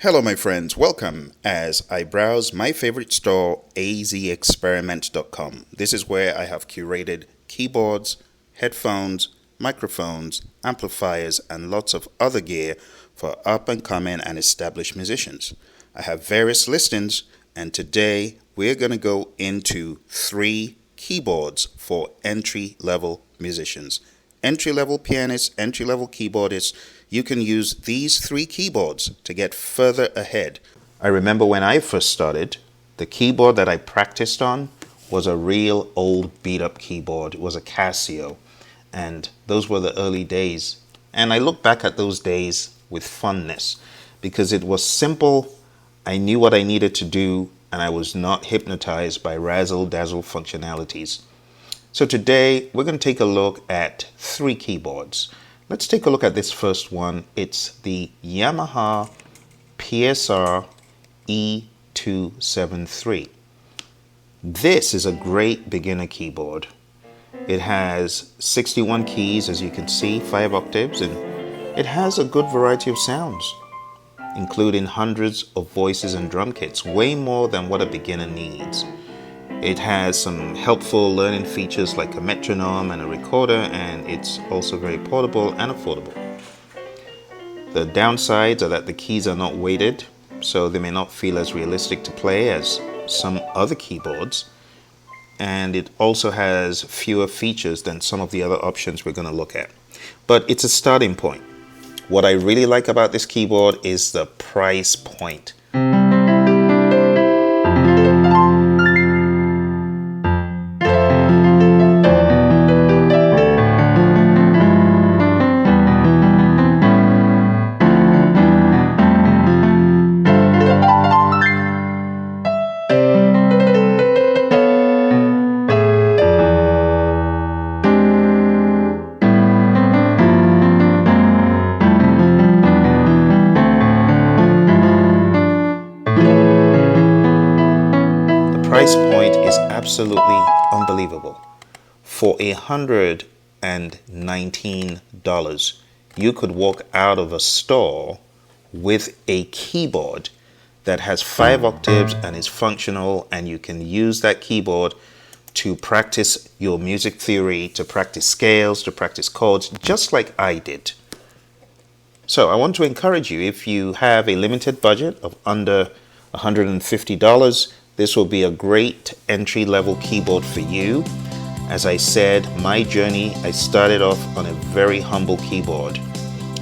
Hello, my friends. Welcome as I browse my favorite store, azexperiment.com. This is where I have curated keyboards, headphones, microphones, amplifiers, and lots of other gear for up and coming and established musicians. I have various listings, and today we're going to go into 3 keyboards for entry-level musicians. Entry-level pianists, entry-level keyboardists, you can use these 3 keyboards to get further ahead. I remember when I first started, the keyboard that I practiced on was a real old beat-up keyboard. It was a Casio, and those were the early days. And I look back at those days with fondness because it was simple, I knew what I needed to do, and I was not hypnotized by razzle-dazzle functionalities. So today we're going to take a look at 3 keyboards. Let's take a look at this first one. It's the Yamaha PSR-E273. This is a great beginner keyboard. It has 61 keys, as you can see, 5 octaves, and it has a good variety of sounds, including hundreds of voices and drum kits, way more than what a beginner needs. It has some helpful learning features like a metronome and a recorder, and it's also very portable and affordable. The downsides are that the keys are not weighted, so they may not feel as realistic to play as some other keyboards. And it also has fewer features than some of the other options we're going to look at. But it's a starting point. What I really like about this keyboard is the price point. Price point is absolutely unbelievable. For $119, you could walk out of a store with a keyboard that has 5 octaves and is functional, and you can use that keyboard to practice your music theory, to practice scales, to practice chords, just like I did. So I want to encourage you, if you have a limited budget of under $150, this will be a great entry-level keyboard for you. As I said, my journey, I started off on a very humble keyboard,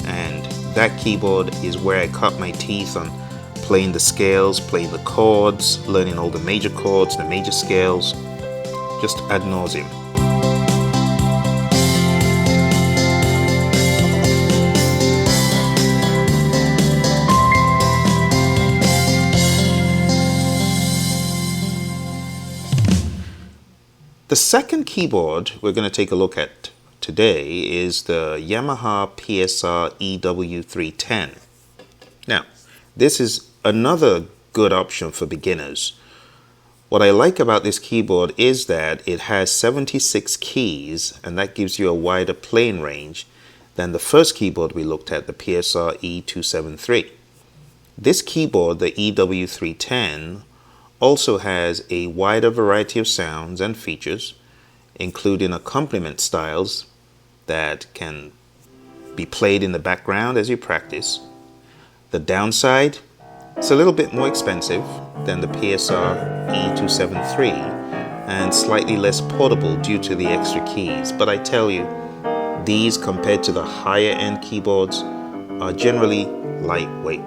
and that keyboard is where I cut my teeth on playing the scales, playing the chords, learning all the major chords, the major scales, just ad nauseum. The second keyboard we're going to take a look at today is the Yamaha PSR-EW310. Now, this is another good option for beginners. What I like about this keyboard is that it has 76 keys, and that gives you a wider playing range than the first keyboard we looked at, the PSR-E273. This keyboard, the EW310, also has a wider variety of sounds and features, including accompaniment styles that can be played in the background as you practice. The downside, it's a little bit more expensive than the PSR-E273 and slightly less portable due to the extra keys. But I tell you, these compared to the higher end keyboards are generally lightweight.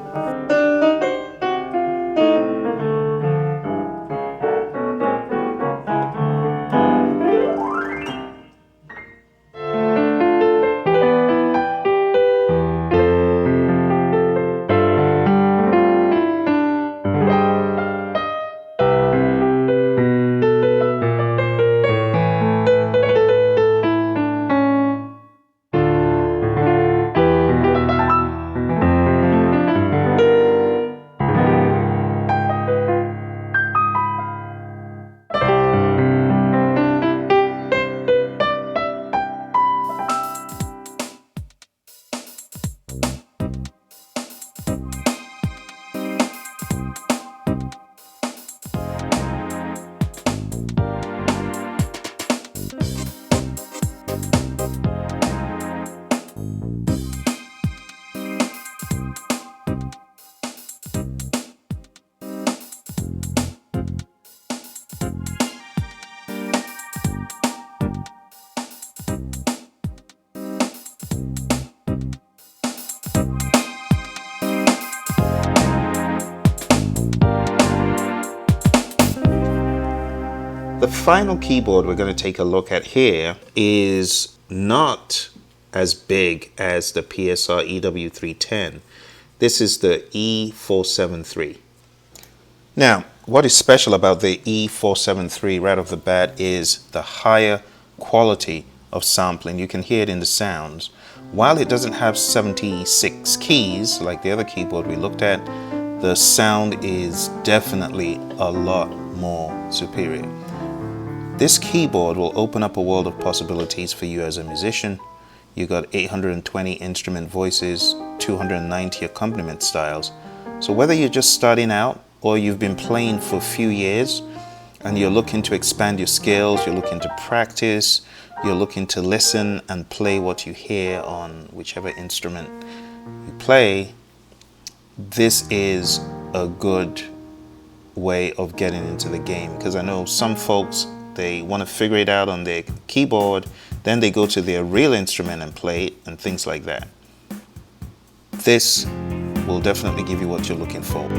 The final keyboard we're going to take a look at here is not as big as the PSR-EW310. This is the E473. Now, what is special about the E473 right off the bat is the higher quality of sampling. You can hear it in the sounds. While it doesn't have 76 keys like the other keyboard we looked at, the sound is definitely a lot more superior. This keyboard will open up a world of possibilities for you as a musician. You got 820 instrument voices, 290 accompaniment styles. So whether you're just starting out or you've been playing for a few years and you're looking to expand your skills, you're looking to practice, you're looking to listen and play what you hear on whichever instrument you play, this is a good way of getting into the game. Because I know some folks, they want to figure it out on their keyboard, then they go to their real instrument and play it and things like that. This will definitely give you what you're looking for.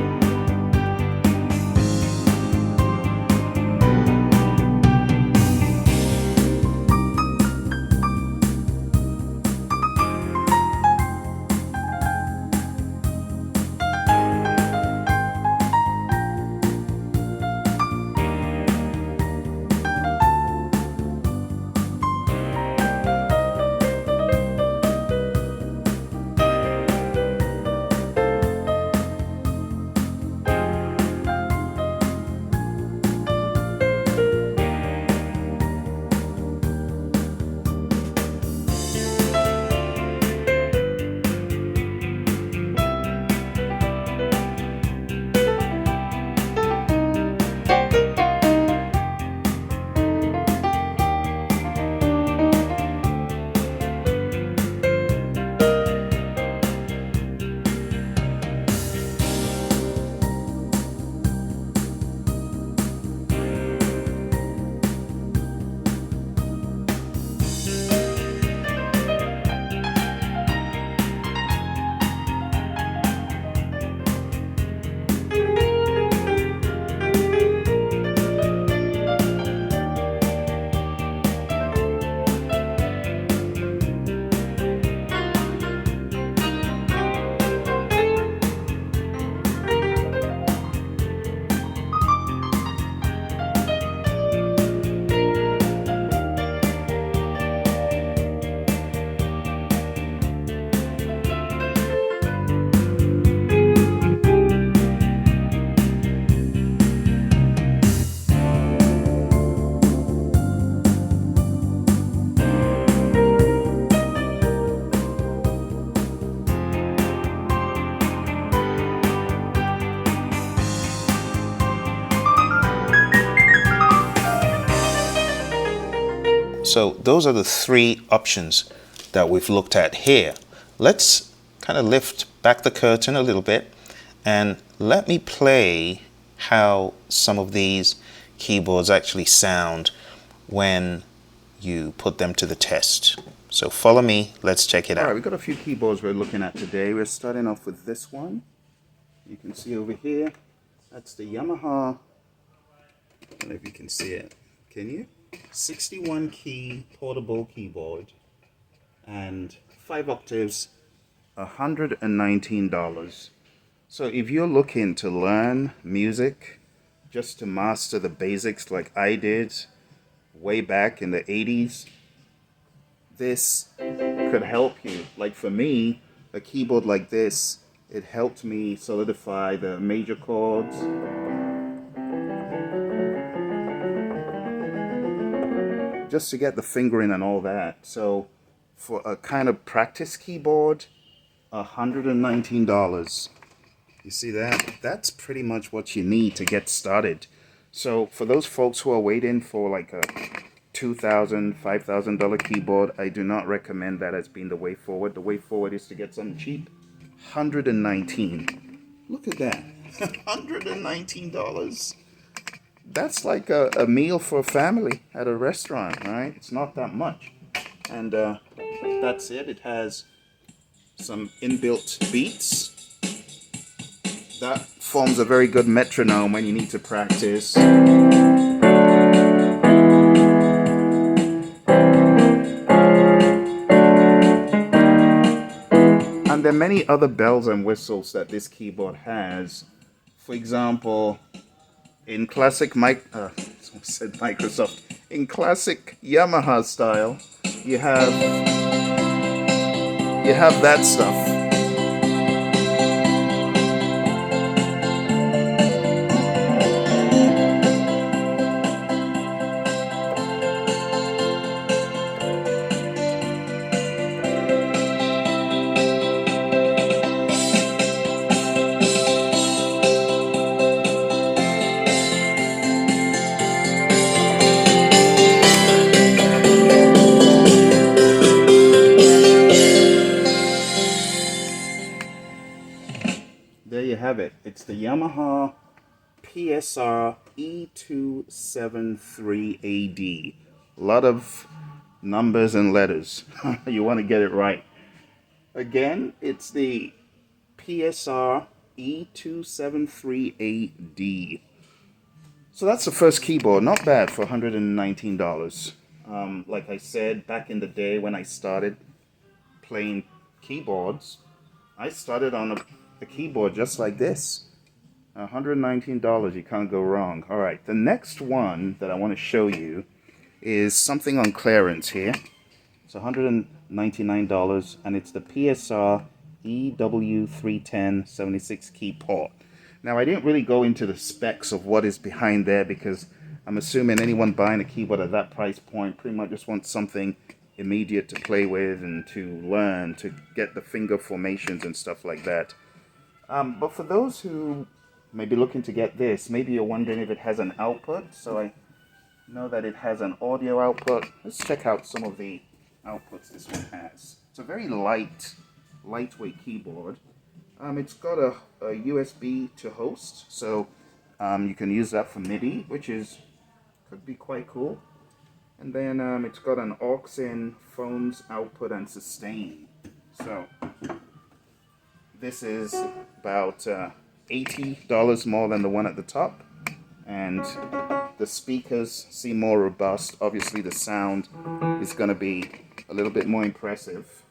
So those are the three options that we've looked at here. Let's kind of lift back the curtain a little bit and let me play how some of these keyboards actually sound when you put them to the test. So follow me, let's check it out. All right, we've got a few keyboards we're looking at today. We're starting off with this one. You can see over here, that's the Yamaha, I don't know if you can see it, can you? 61 key portable keyboard and 5 octaves, $119. So if you're looking to learn music, just to master the basics like I did way back in the 80s, this could help you. Like for me, a keyboard like this, it helped me solidify the major chords. Just to get the fingering and all that. So for a kind of practice keyboard, $119. You see that? That's pretty much what you need to get started. So for those folks who are waiting for like a $2,000, $5,000 keyboard, I do not recommend that as being the way forward. The way forward is to get something cheap. $119. Look at that. $119. That's like a meal for a family at a restaurant, right? It's not that much. And that's it. It has some inbuilt beats. That forms a very good metronome when you need to practice. there are many other bells and whistles that this keyboard has. For example, in classic Microsoft, in classic Yamaha style, you have that stuff. There you have it. It's the Yamaha PSR-E273 A lot of numbers and letters. You want to get it right. Again, it's the PSR-E273AD. So that's the first keyboard. Not bad for $119. Like I said, back in the day when I started playing keyboards, I started on a keyboard just like this. $119, you can't go wrong. All right, the next one that I want to show you is something on clearance here. It's $199, and it's the PSR-EW310 76 key port. Now, I didn't really go into the specs of what is behind there because I'm assuming anyone buying a keyboard at that price point pretty much just wants something immediate to play with and to learn, to get the finger formations and stuff like that. But for those who may be looking to get this, maybe you're wondering if it has an output. So I know that it has an audio output. Let's check out some of the outputs this one has. It's a very lightweight keyboard. It's got a USB to host, so you can use that for MIDI, which could be quite cool. And then it's got an aux-in, phones output, and sustain. So this is about $80 more than the one at the top, and the speakers seem more robust. Obviously the sound is going to be a little bit more impressive.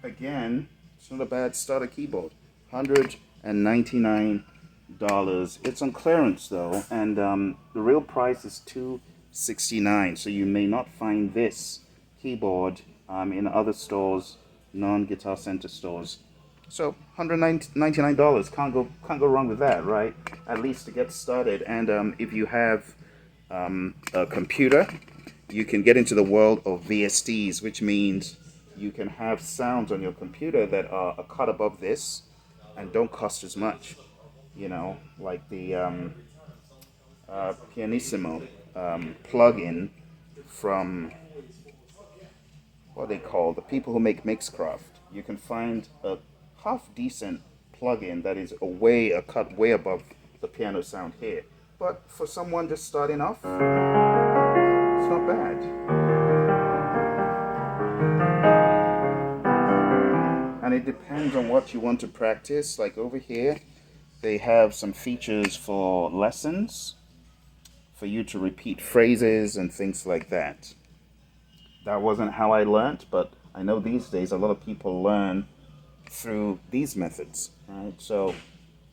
Again, it's not a bad starter keyboard. $199. It's on clearance though, and the real price is $269. So you may not find this keyboard in other stores, non-Guitar Center stores. So $199, can't go wrong with that, right? At least to get started. And if you have a computer, you can get into the world of VSTs, which means you can have sounds on your computer that are a cut above this and don't cost as much. You know, like the Pianissimo plugin from what they call the people who make Mixcraft. You can find a half decent plugin that is a cut way above the piano sound here. But for someone just starting off, it's not bad. And it depends on what you want to practice. Like over here, they have some features for lessons, for you to repeat phrases and things like that. That wasn't how I learned, but I know these days a lot of people learn through these methods, right? So it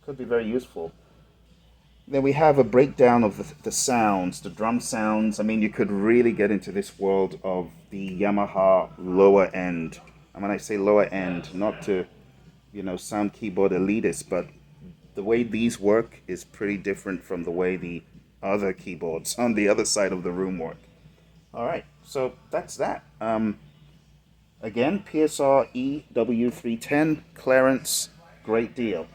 could be very useful. Then we have a breakdown of the sounds, the drum sounds. I mean, you could really get into this world of the Yamaha lower end. And when I say lower end, not to, sound keyboard elitist, but the way these work is pretty different from the way the other keyboards on the other side of the room work. All right, so that's that. Again, PSR-EW310, clearance, great deal.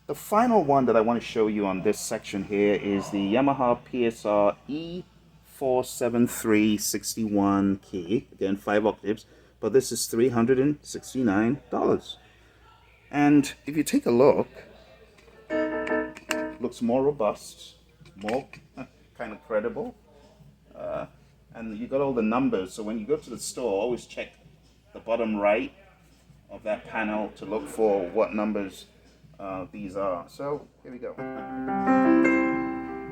The final one that I want to show you on this section here is the Yamaha 47361 key, again 5 octaves, but this is $369. And if you take a look, looks more robust, more kind of credible, and you got all the numbers. So when you go to the store, always check the bottom right of that panel to look for what numbers these are. So here we go.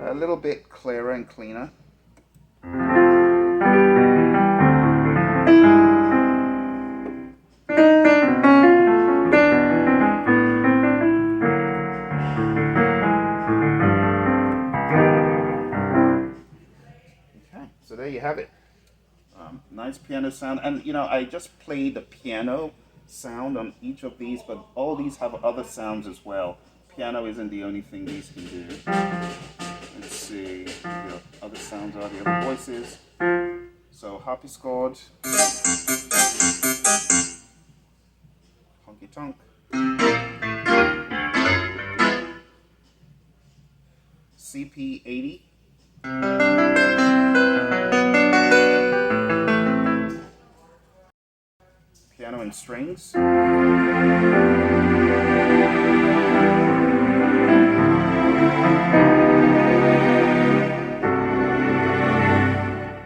A little bit clearer and cleaner. So there you have it. Nice piano sound, and you know, I just played the piano sound on each of these, but all these have other sounds as well. Piano isn't the only thing these can do. Let's see, the other sounds are the other voices. So harpsichord, honky tonk, CP80. Piano and strings.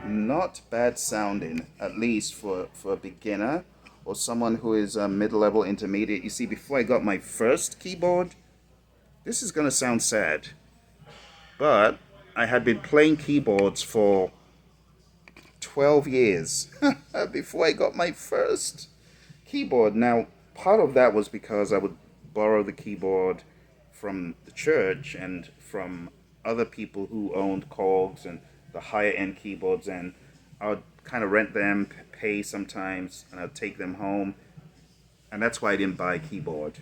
Not bad sounding, at least for a beginner or someone who is a mid-level intermediate. You see, before I got my first keyboard, this is going to sound sad, but I had been playing keyboards for 12 years before I got my first keyboard. Now, part of that was because I would borrow the keyboard from the church and from other people who owned Korgs and the higher end keyboards, and I would kind of rent them, pay sometimes, and I'd take them home, and that's why I didn't buy a keyboard.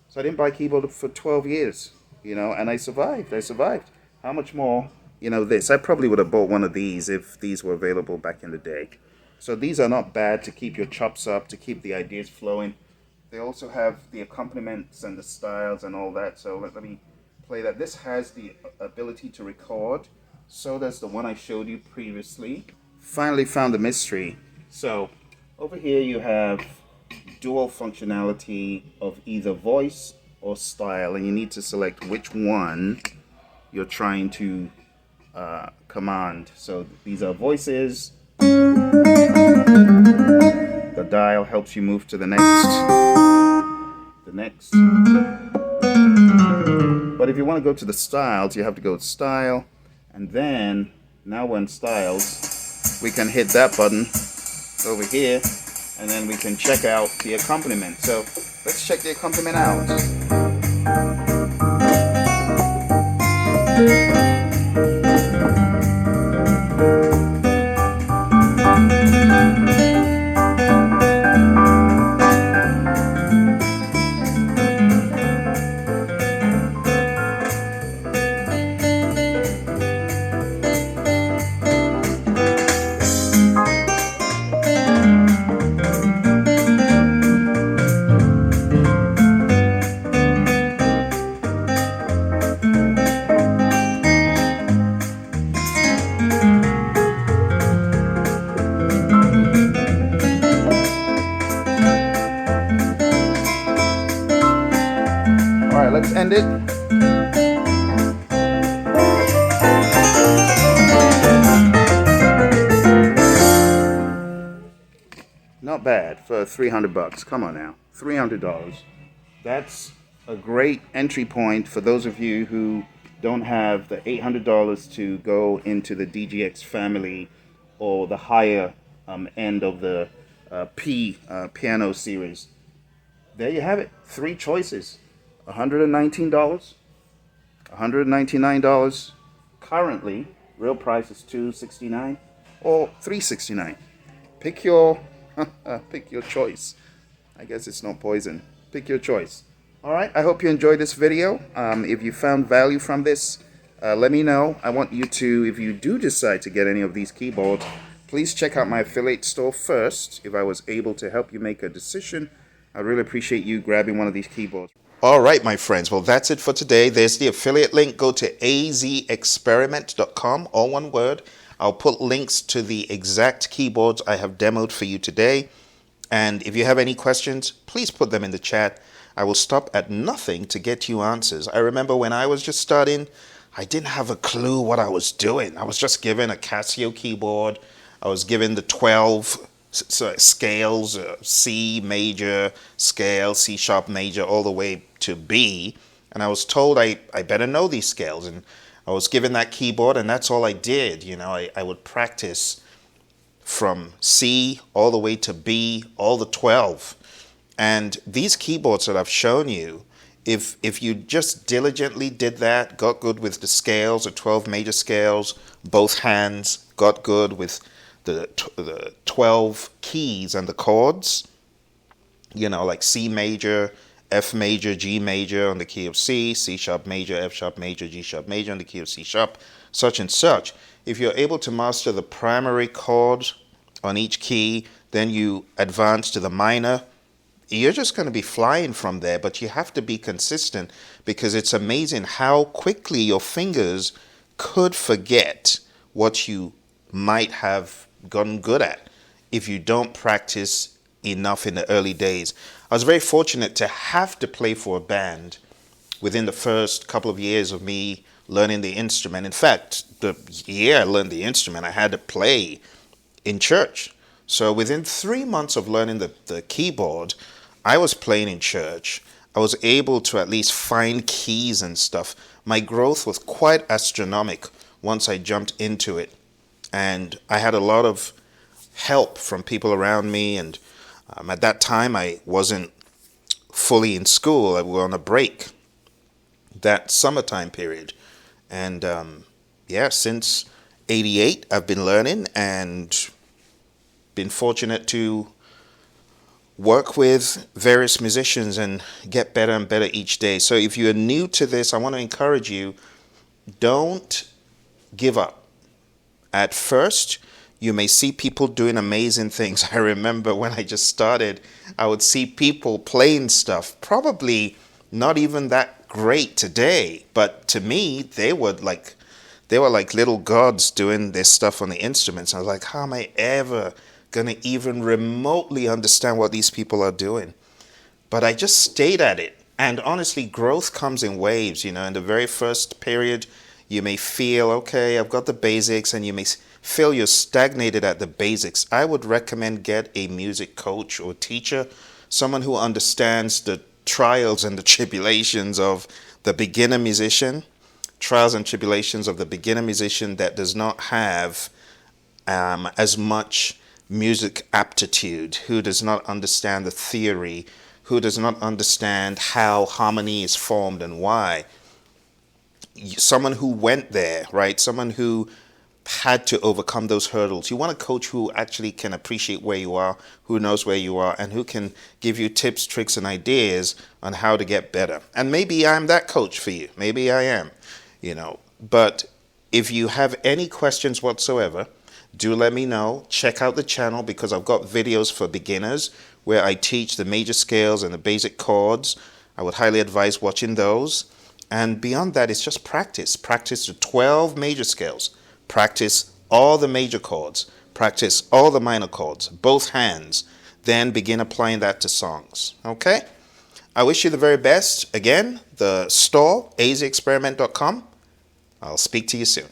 So I didn't buy a keyboard for 12 years, you know, and I survived. How much more, you know, this? I probably would have bought one of these if these were available back in the day. So these are not bad to keep your chops up, to keep the ideas flowing. They also have the accompaniments and the styles and all that. So let me play that. This has the ability to record. So does the one I showed you previously. Finally found the mystery. So over here you have dual functionality of either voice or style, and you need to select which one you're trying to command. So these are voices. The dial helps you move to the next. But if you want to go to the styles, you have to go to style, and then now we're in styles, we can hit that button over here, and then we can check out the accompaniment. So let's check the accompaniment out. Alright, let's end it. Not bad for $300. Come on now, $300. That's a great entry point for those of you who don't have the $800 to go into the DGX family or the higher end of the piano series. There you have it. 3 choices. $119, $199. Currently, real price is $269 or $369. Pick your choice. I guess it's not poison. Pick your choice. All right. I hope you enjoyed this video. If you found value from this, let me know. I want you to, if you do decide to get any of these keyboards, please check out my affiliate store first. If I was able to help you make a decision, I'd really appreciate you grabbing one of these keyboards. All right, my friends. Well, that's it for today. There's the affiliate link. Go to azexperiment.com, all one word. I'll put links to the exact keyboards I have demoed for you today. And if you have any questions, please put them in the chat. I will stop at nothing to get you answers. I remember when I was just starting, I didn't have a clue what I was doing. I was just given a Casio keyboard. I was given the 12 scales, C major scale, C sharp major, all the way to B. And I was told I better know these scales. And I was given that keyboard, and that's all I did. I would practice from C all the way to B, all the 12. And these keyboards that I've shown you, if you just diligently did that, got good with the scales, the 12 major scales, both hands, got good with the 12 keys and the chords, like C major, F major, G major on the key of C, C sharp major, F sharp major, G sharp major on the key of C sharp, such and such. If you're able to master the primary chord on each key, then you advance to the minor, you're just going to be flying from there. But you have to be consistent, because it's amazing how quickly your fingers could forget what you might have gotten good at if you don't practice enough in the early days. I was very fortunate to have to play for a band within the first couple of years of me learning the instrument. In fact, the year I learned the instrument, I had to play in church. So within 3 months of learning the keyboard, I was playing in church. I was able to at least find keys and stuff. My growth was quite astronomical once I jumped into it. And I had a lot of help from people around me. And at that time, I wasn't fully in school. I was on a break that summertime period. And since 88, I've been learning and been fortunate to work with various musicians and get better and better each day. So if you're new to this, I want to encourage you, don't give up. At first, you may see people doing amazing things. I remember when I just started, I would see people playing stuff, probably not even that great today, but to me, they were like little gods doing their stuff on the instruments. I was like, how am I ever going to even remotely understand what these people are doing? But I just stayed at it. And honestly, growth comes in waves. In the very first period, you may feel, okay, I've got the basics, and you may feel you're stagnated at the basics. I would recommend get a music coach or teacher, someone who understands the trials and the tribulations of the beginner musician, trials and tribulations of the beginner musician that does not have as much music aptitude, who does not understand the theory, who does not understand how harmony is formed and why. Someone who went there, right? Someone who had to overcome those hurdles. You want a coach who actually can appreciate where you are, who knows where you are, and who can give you tips, tricks, and ideas on how to get better. And maybe I'm that coach for you. Maybe I am, But if you have any questions whatsoever, do let me know. Check out the channel, because I've got videos for beginners where I teach the major scales and the basic chords. I would highly advise watching those. And beyond that, it's just practice. Practice the 12 major scales. Practice all the major chords. Practice all the minor chords, both hands. Then begin applying that to songs. Okay? I wish you the very best. Again, the store, azexperiment.com. I'll speak to you soon.